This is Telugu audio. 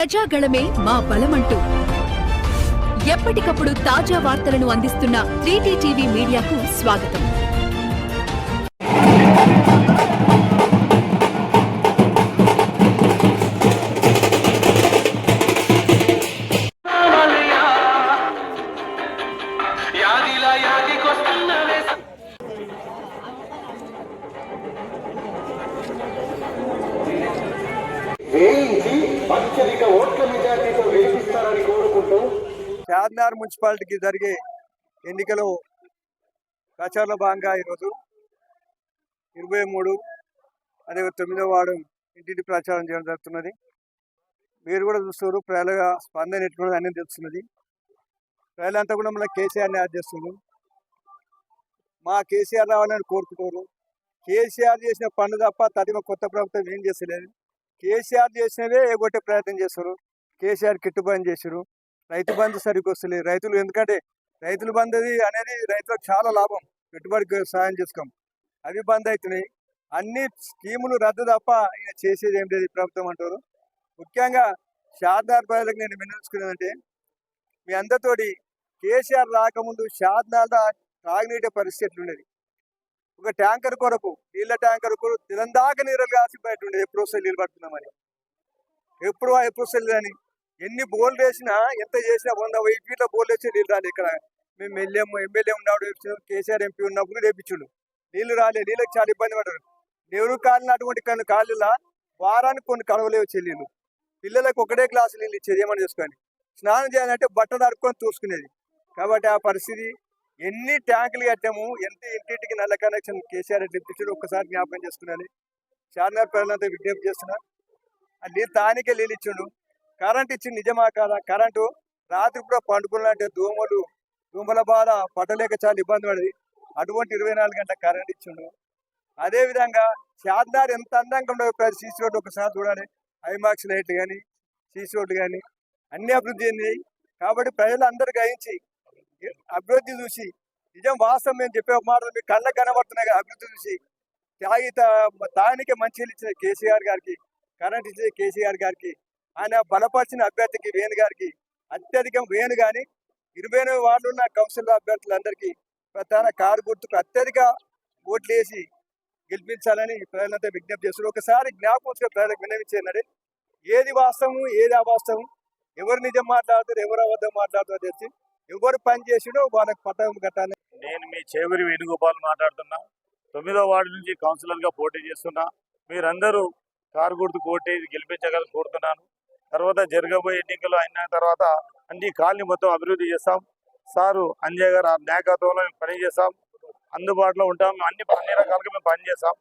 ప్రజాగళమే మా బలమంటూ ఎప్పటికప్పుడు తాజా వార్తలను అందిస్తున్న 3T టీవీ మీడియాకు స్వాగతం. అత్యధిక ఓట్ల మెజార్టీతో గెలిపిస్తారని కోరుకుంటూ చార్మినార్ మున్సిపాలిటీకి జరిగే ఎన్నికలో ప్రచారంలో భాగంగా ఈరోజు 23 అదే 9వ వార్డు ఇంటింటి ప్రచారం చేయడం జరుగుతున్నది. మీరు కూడా చూస్తారు, ప్రజల స్పందన ఎట్లున్నది అనేది తెలుస్తున్నది. ప్రజలంతా కూడా మళ్ళీ కేసీఆర్ని యాడ్ చేస్తున్నారు. మా కేసీఆర్ రావాలని కోరుకుంటారు. కేసీఆర్ చేసిన పనులు తప్ప తదిమ కొత్త ప్రభుత్వం ఏం చేస్తలేదు. కేసీఆర్ చేసినవే ఎగొట్టే ప్రయత్నం చేస్తారు. కేసీఆర్ కిట్టుబంద్ చేశారు, రైతు బంధు సరిగ్గా వస్తలేదు. రైతులు ఎందుకంటే రైతులు బంధు అనేది రైతులకు చాలా లాభం, పెట్టుబడికి సహాయం చేసుకోం, అవి బంద్ అవుతున్నాయి. అన్ని స్కీములు రద్దు తప్ప ఈయన చేసేది ఏం లేదు ప్రభుత్వం అంటారు. ముఖ్యంగా షాద్నార్ ప్రజలకు నేను విన్నవించుకున్నానంటే, మీ అందరితోటి కేసీఆర్ రాకముందు షాద్నార్ తాగునీటి పరిస్థితి ఉండేది. ఒక ట్యాంకర్ కొరకు, నీళ్ళ ట్యాంకర్ కొరకు తెలంగాణ నీళ్ళు కాసి బయట ఉండేది. ఎప్పుడు వస్తే నీళ్ళు పడుతున్నామని, ఎప్పుడు వస్తే అని ఎన్ని బోర్లు వేసినా, ఎంత చేసినా 100 ఫీట్ల బోర్లు వేసి నీళ్ళు రాలేదు. ఇక్కడ మేము ఎమ్మెల్యే ఉన్నప్పుడు వేపించాం, కేసీఆర్ ఎంపీ ఉన్నప్పుడు వేపించుండు, నీళ్లు రాలేదు. నీళ్ళకి చాలా ఇబ్బంది పడ్డారు. నెవరు కాలిన అటువంటి కొన్ని కాళ్ళులా వారానికి కొన్ని కడవలేవు చెల్లిళ్ళు. పిల్లలకు ఒకటే గ్లాసు నీళ్ళు ఇచ్చేది, ఏమని చేసుకొని స్నానం చేయాలంటే బట్టలు అడుక్కొని చూసుకునేది. కాబట్టి ఆ పరిస్థితి, ఎన్ని ట్యాంకులు కట్టాము, ఎంత ఇంటింటికి నల్ల కనెక్షన్ కేసీఆర్ ఇప్పించాడు ఒక్కసారి జ్ఞాపకం చేసుకున్నాను. చార్మినార్ ప్రజలంతా విజ్ఞప్తి చేస్తున్నా. అది తానికే నీళ్ళు ఇచ్చిండు, కరెంట్ ఇచ్చిండు. నిజమా కాదా? కరెంటు రాత్రి కూడా పండుకున్నట్టే దోమల బాధ పట్టలేక చాలా ఇబ్బంది పడింది. అటువంటి 24 గంటల కరెంట్ ఇచ్చిండు. అదేవిధంగా చార్మినార్ ఎంత అందంగా ఉండవు. సీసీ రోడ్డు ఒకసారి చూడాలి, ఐమాక్స్ లైట్లు కానీ సీసీ రోడ్లు కానీ అన్ని అభివృద్ధి చెందినాయి. కాబట్టి ప్రజలు అందరూ గ్రహించి అభివృద్ధి చూసి, నిజం వాస్తవం మేము చెప్పే మాటలు మీకు కళ్ళకు కనబడుతున్నాయి. అభివృద్ధి చూసి తానికే మంచి ఇచ్చిన కేసీఆర్ గారికి, కరెంట్ ఇచ్చిన కేసీఆర్ గారికి, ఆయన బలపరిచిన అభ్యర్థికి వేణు గారికి, అత్యధికం వేణు కానీ 29 వార్డులు ఉన్న కౌన్సిలర్ అభ్యర్థులందరికీ ప్రధాన కారు గుర్తుకు అత్యధిక ఓట్లు వేసి గెలిపించాలని ప్రజలంతా విజ్ఞప్తి చేస్తున్నారు. ఒకసారి జ్ఞాపకం ప్రజలకు విన్నవించేయండి, ఏది వాస్తవం ఏది అవాస్తవం, ఎవరు నిజం మాట్లాడుతారు ఎవరు అబద్ధం మాట్లాడుతారో తెలిసి ఎవరు పని చేసినో వాళ్ళకి పట్టం కట్టాలి. నేను మీ చేవూరి వేణుగోపాల్ మాట్లాడుతున్నా. 9వ వార్డు నుంచి కౌన్సిలర్గా పోటీ చేస్తున్నా. మీరందరూ కారు గుర్తుకు ఓటేసి గెలిపించగల కోరుతున్నాను. తర్వాత జరగబోయే ఎన్నికలు అయిన తర్వాత అన్ని కాలనీ మొత్తం అభివృద్ధి చేస్తాం. సారు అంజయ్ గారు నాయకత్వంలో మేము పని చేస్తాం, అందుబాటులో ఉంటాం. అన్ని రకాలుగా మేము పని చేస్తాం.